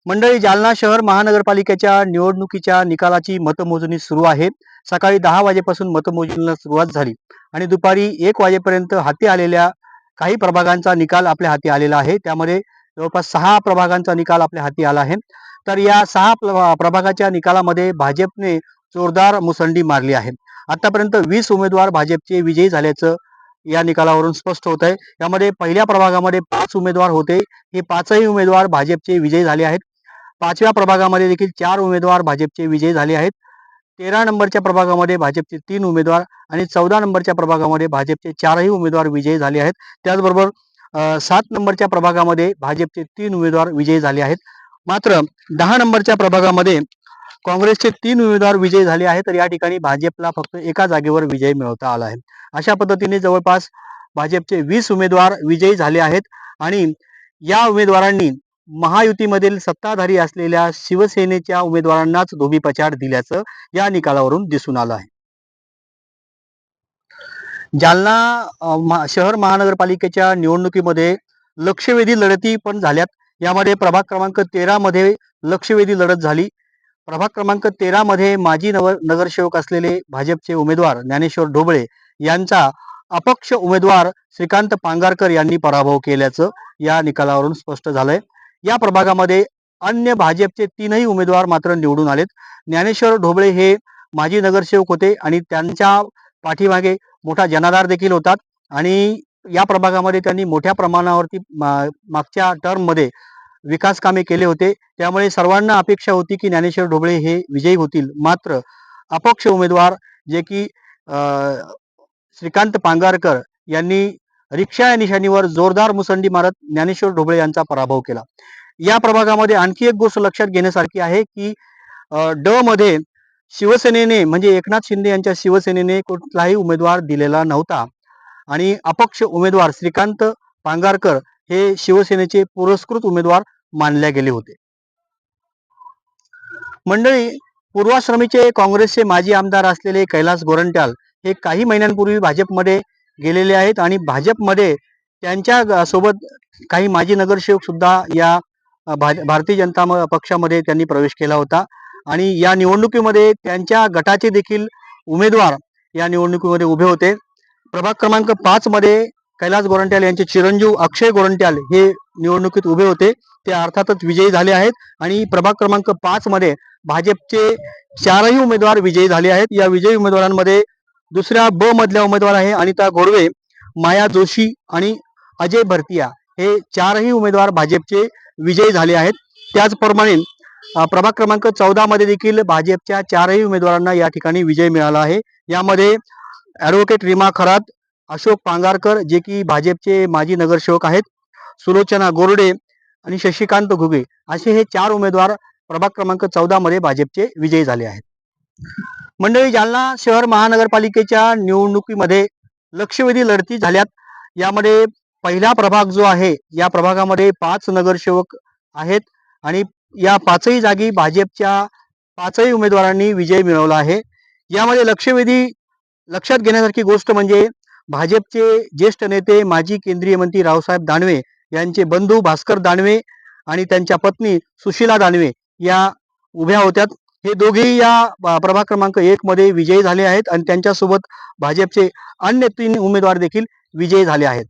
मंडळी, जालना शहर महानगरपालिकेच्या निवडणुकीच्या निकालाची मतमोजणी सुरू आहे. सकाळी 10 वाजेपासून मतमोजणीला सुरुवात झाली आणि दुपारी 1 वाजेपर्यंत हाती आलेल्या काही प्रभागांचा निकाल आपल्या हाती आलेला आहे. त्यामध्ये जवळपास 6 प्रभागांचा निकाल आपल्या हाती आला आहे. तर या 6 प्रभागाच्या निकालामध्ये भाजपने जोरदार मुसंडी मारली आहे. आतापर्यंत 20 उमेदवार भाजपचे विजयी झाल्याचं या निकालावरून स्पष्ट होत आहे. यामध्ये पहिल्या प्रभागामध्ये 5 उमेदवार होते. हे 5ही उमेदवार भाजपचे विजयी झाले आहेत. 5व्या प्रभागामध्ये देखील 4 उमेदवार भाजपचे विजयी झाले आहेत. 13 नंबरच्या प्रभागामध्ये भाजपचे 3 उमेदवार आणि 14 नंबरच्या प्रभागामध्ये भाजपचे 4ही उमेदवार विजयी झाले आहेत. त्याचबरोबर 7 नंबरच्या प्रभागामध्ये भाजपचे 3 उमेदवार विजयी झाले आहेत. मात्र 10 नंबरच्या प्रभागामध्ये काँग्रेसचे 3 उमेदवार विजयी झाले आहेत. तर या ठिकाणी भाजपला फक्त एका जागेवर विजय मिळवता आला आहे. अशा पद्धतीने जवळपास भाजपचे 20 उमेदवार विजयी झाले आहेत आणि या उमेदवारांनी महायुतीमधील सत्ताधारी असलेल्या शिवसेनेच्या उमेदवारांनाच धोबीपछाड दिल्याचं या निकालावरून दिसून आलं आहे. जालना शहर महानगरपालिकेच्या निवडणुकीमध्ये लक्षवेधी लढती पण झाल्यात. यामध्ये प्रभाग क्रमांक 13 मध्ये लक्षवेधी लढत झाली. प्रभाग क्रमांक 13 मध्ये माजी नगरसेवक असलेले भाजपचे उमेदवार ज्ञानेश्वर ढोबळे यांचा अपक्ष उमेदवार श्रीकांत पांगारकर यांनी पराभव केल्याचं या निकालावरून स्पष्ट झालंय. या प्रभागामध्ये अन्य भाजपचे 3ही उमेदवार मात्र निवडून आलेत. ज्ञानेश्वर ढोबळे हे माजी नगरसेवक होते आणि त्यांच्या पाठीमागे मोठा जनाधार देखील होता आणि या प्रभागामध्ये त्यांनी मोठ्या प्रमाणावरती मागच्या टर्ममध्ये विकास कामे केले होते. त्यामुळे सर्वांना अपेक्षा होती की ज्ञानेश्वर ढोबळे हे विजयी होतील. मात्र अपक्ष उमेदवार जे की श्रीकांत पांगारकर यांनी रिक्षा या निशाणीवर जोरदार मुसंडी मारत ज्ञानेश्वर ढोबळे यांचा पराभव केला. या प्रभागामध्ये आणखी एक गोष्ट लक्षात घेण्यासारखी आहे की ड मध्ये शिवसेनेने म्हणजे एकनाथ शिंदे यांच्या शिवसेनेने कुठलाही उमेदवार दिलेला नव्हता आणि अपक्ष उमेदवार श्रीकांत पांगारकर हे शिवसेनेचे पुरस्कृत उमेदवार मानले गेले होते. मंडळी, पूर्वाश्रमीचे काँग्रेसचे माजी आमदार असलेले कैलास गोरंट्याल हे काही महिन्यांपूर्वी भाजपमध्ये गेलेले आहेत आणि भाजपमध्ये त्यांच्या सोबत काही माजी नगरसेवक सुद्धा या भारतीय जनता पक्षामध्ये त्यांनी प्रवेश केला होता आणि या निवडणुकीमध्ये त्यांच्या गटाचे देखील उमेदवार या निवडणुकीमध्ये उभे होते. प्रभाग क्रमांक 5 मध्ये कैलास गोरंट्याल यांचे चिरंजीव अक्षय गोरंट्याल हे निवडणुकीत उभे होते. ते अर्थातच विजयी झाले आहेत आणि प्रभाग क्रमांक 5 मध्ये भाजपचे 4ही उमेदवार विजयी झाले आहेत. या विजयी उमेदवारांमध्ये दुसऱ्या ब मधल्या उमेदवार आहे अनिता गोरवे, माया जोशी आणि अजय भरतिया हे 4ही उमेदवार भाजपचे विजयी झाले आहेत. त्याचप्रमाणे प्रभाग क्रमांक 14 मध्ये देखील भाजपच्या 4ही उमेदवारांना या ठिकाणी विजय मिळाला आहे. यामध्ये ॲडव्होकेट रीमा खरात, अशोक पांगारकर जे की भाजपचे माजी नगरसेवक आहेत, सुलोचना गोरडे आणि शशिकांत घुगे असे हे 4 उमेदवार प्रभाग क्रमांक 14 मध्ये भाजपचे विजयी झाले आहेत. मंडळी, जालना शहर महानगरपालिकेच्या निवडणुकीमध्ये लक्षवेधी लढती झाल्यात. यामध्ये पहिला प्रभाग जो आहे या प्रभागामध्ये 5 नगरसेवक आहेत आणि या 5ही जागी भाजपच्या 5ही उमेदवारांनी विजय मिळवला आहे. यामध्ये लक्षवेधी लक्षात घेण्यासारखी गोष्ट म्हणजे भाजपचे ज्येष्ठ नेते माजी केंद्रीय मंत्री रावसाहेब दानवे यांचे बंधू भास्कर दानवे आणि त्यांच्या पत्नी सुशीला दानवे या उभ्या होत्या. हे दोघेही या प्रभाग क्रमांक 1 मध्ये विजयी झाले आहेत आणि त्यांच्यासोबत भाजपचे अन्य 3 उमेदवार देखील विजयी झाले आहेत.